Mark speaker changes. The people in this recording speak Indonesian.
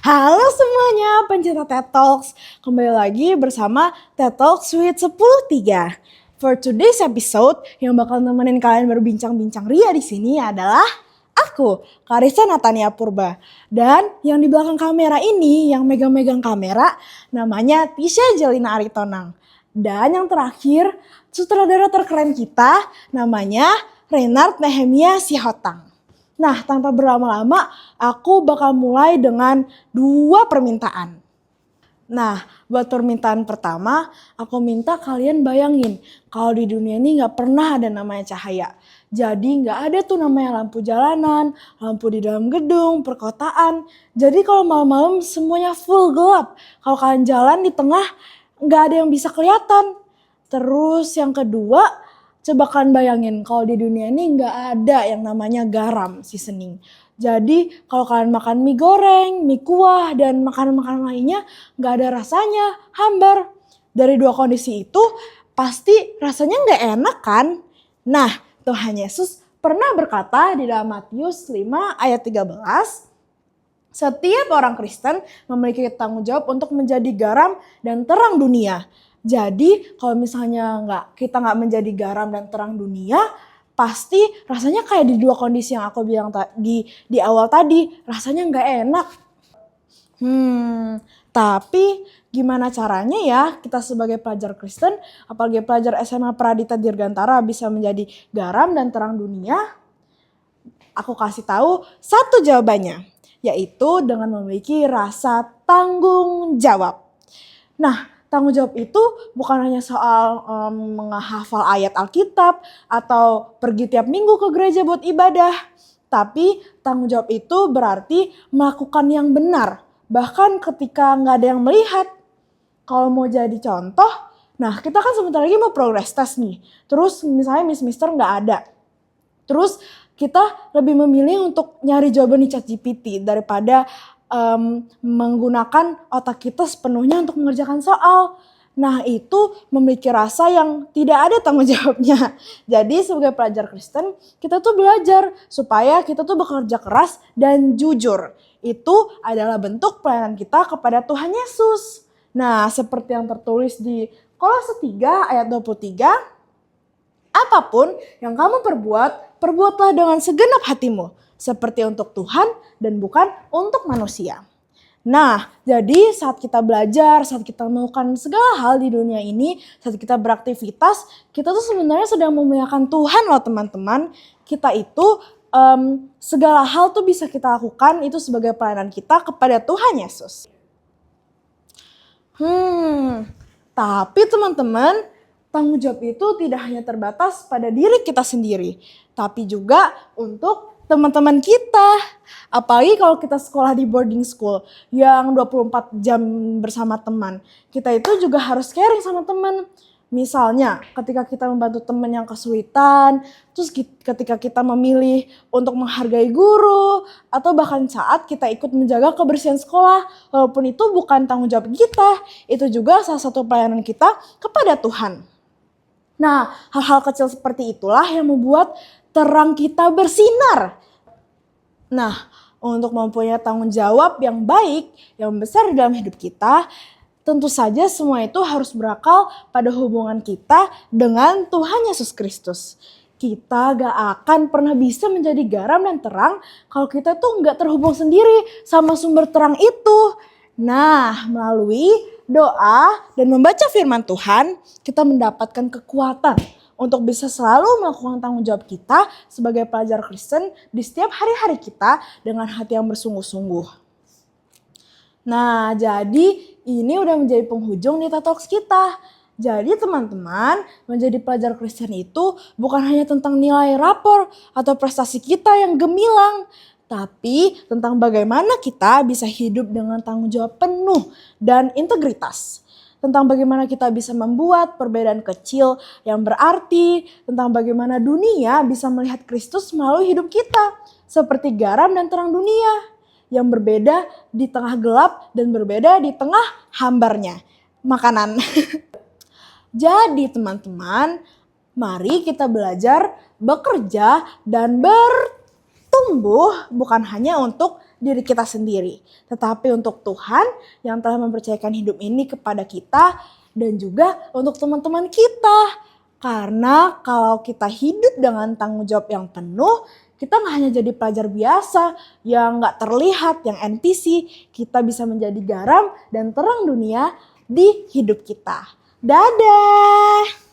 Speaker 1: Halo semuanya, pencinta TED Talks. Kembali lagi bersama TED Talks with 10.3. For today's episode, yang bakal nemenin kalian berbincang-bincang ria di sini adalah aku, Karissa Natania Purba. Dan yang di belakang kamera ini, yang megang-megang kamera, namanya Tisha Jelina Aritonang. Dan yang terakhir, sutradara terkeren kita, namanya Renard Nehemia Sihotang. Nah, tanpa berlama-lama, aku bakal mulai dengan 2 permintaan. Nah, buat permintaan pertama, aku minta kalian bayangin kalau di dunia ini gak pernah ada namanya cahaya. Jadi gak ada tuh namanya lampu jalanan, lampu di dalam gedung, perkotaan. Jadi kalau malam-malam semuanya full gelap. Kalau kalian jalan di tengah, gak ada yang bisa kelihatan. Terus yang kedua, coba kalian bayangin kalau di dunia ini nggak ada yang namanya garam seasoning. Jadi kalau kalian makan mie goreng, mie kuah, dan makanan-makanan lainnya nggak ada rasanya, hambar. Dari 2 kondisi itu pasti rasanya nggak enak kan? Nah, Tuhan Yesus pernah berkata di dalam Matius 5 ayat 13, setiap orang Kristen memiliki tanggung jawab untuk menjadi garam dan terang dunia. Jadi kalau misalnya kita nggak menjadi garam dan terang dunia, pasti rasanya kayak di 2 kondisi yang aku bilang di awal tadi, rasanya nggak enak. Tapi gimana caranya ya kita sebagai pelajar Kristen, apalagi pelajar SMA Pradita Dirgantara bisa menjadi garam dan terang dunia? Aku kasih tahu satu jawabannya, yaitu dengan memiliki rasa tanggung jawab. Nah, tanggung jawab itu bukan hanya soal menghafal ayat Alkitab atau pergi tiap minggu ke gereja buat ibadah. Tapi tanggung jawab itu berarti melakukan yang benar. Bahkan ketika nggak ada yang melihat. Kalau mau jadi contoh, nah kita kan sebentar lagi mau progress test nih. Terus misalnya Mister nggak ada. Terus kita lebih memilih untuk nyari jawaban di ChatGPT daripada menggunakan otak kita sepenuhnya untuk mengerjakan soal. Nah itu memiliki rasa yang tidak ada tanggung jawabnya. Jadi sebagai pelajar Kristen kita tuh belajar supaya kita tuh bekerja keras dan jujur. Itu adalah bentuk pelayanan kita kepada Tuhan Yesus. Nah seperti yang tertulis di Kolose 3 ayat 23. Apapun yang kamu perbuat, perbuatlah dengan segenap hatimu. Seperti untuk Tuhan dan bukan untuk manusia. Nah, jadi saat kita belajar, saat kita melakukan segala hal di dunia ini, saat kita beraktivitas, kita tuh sebenarnya sedang memuliakan Tuhan loh teman-teman. Kita itu segala hal tuh bisa kita lakukan itu sebagai pelayanan kita kepada Tuhan Yesus. Tapi teman-teman, tanggung jawab itu tidak hanya terbatas pada diri kita sendiri, tapi juga untuk teman-teman kita. Apalagi kalau kita sekolah di boarding school yang 24 jam bersama teman. Kita itu juga harus caring sama teman. Misalnya ketika kita membantu teman yang kesulitan, terus ketika kita memilih untuk menghargai guru, atau bahkan saat kita ikut menjaga kebersihan sekolah, walaupun itu bukan tanggung jawab kita, itu juga salah satu pelayanan kita kepada Tuhan. Nah, hal-hal kecil seperti itulah yang membuat terang kita bersinar. Nah, untuk mempunyai tanggung jawab yang baik, yang besar dalam hidup kita, tentu saja semua itu harus berakal pada hubungan kita dengan Tuhan Yesus Kristus. Kita gak akan pernah bisa menjadi garam dan terang kalau kita tuh gak terhubung sendiri sama sumber terang itu. Nah, melalui doa dan membaca firman Tuhan, kita mendapatkan kekuatan untuk bisa selalu melakukan tanggung jawab kita sebagai pelajar Kristen di setiap hari-hari kita dengan hati yang bersungguh-sungguh. Nah, jadi ini udah menjadi penghujung di TED Talks kita. Jadi teman-teman, menjadi pelajar Kristen itu bukan hanya tentang nilai rapor atau prestasi kita yang gemilang, tapi tentang bagaimana kita bisa hidup dengan tanggung jawab penuh dan integritas. Tentang bagaimana kita bisa membuat perbedaan kecil yang berarti. Tentang bagaimana dunia bisa melihat Kristus melalui hidup kita. Seperti garam dan terang dunia. Yang berbeda di tengah gelap dan berbeda di tengah hambarnya. Makanan. Jadi teman-teman, mari kita belajar bekerja dan bertumbuh bukan hanya untuk diri kita sendiri, tetapi untuk Tuhan yang telah mempercayakan hidup ini kepada kita dan juga untuk teman-teman kita. Karena kalau kita hidup dengan tanggung jawab yang penuh, kita nggak hanya jadi pelajar biasa yang nggak terlihat, yang NPC, kita bisa menjadi garam dan terang dunia di hidup kita. Dadah!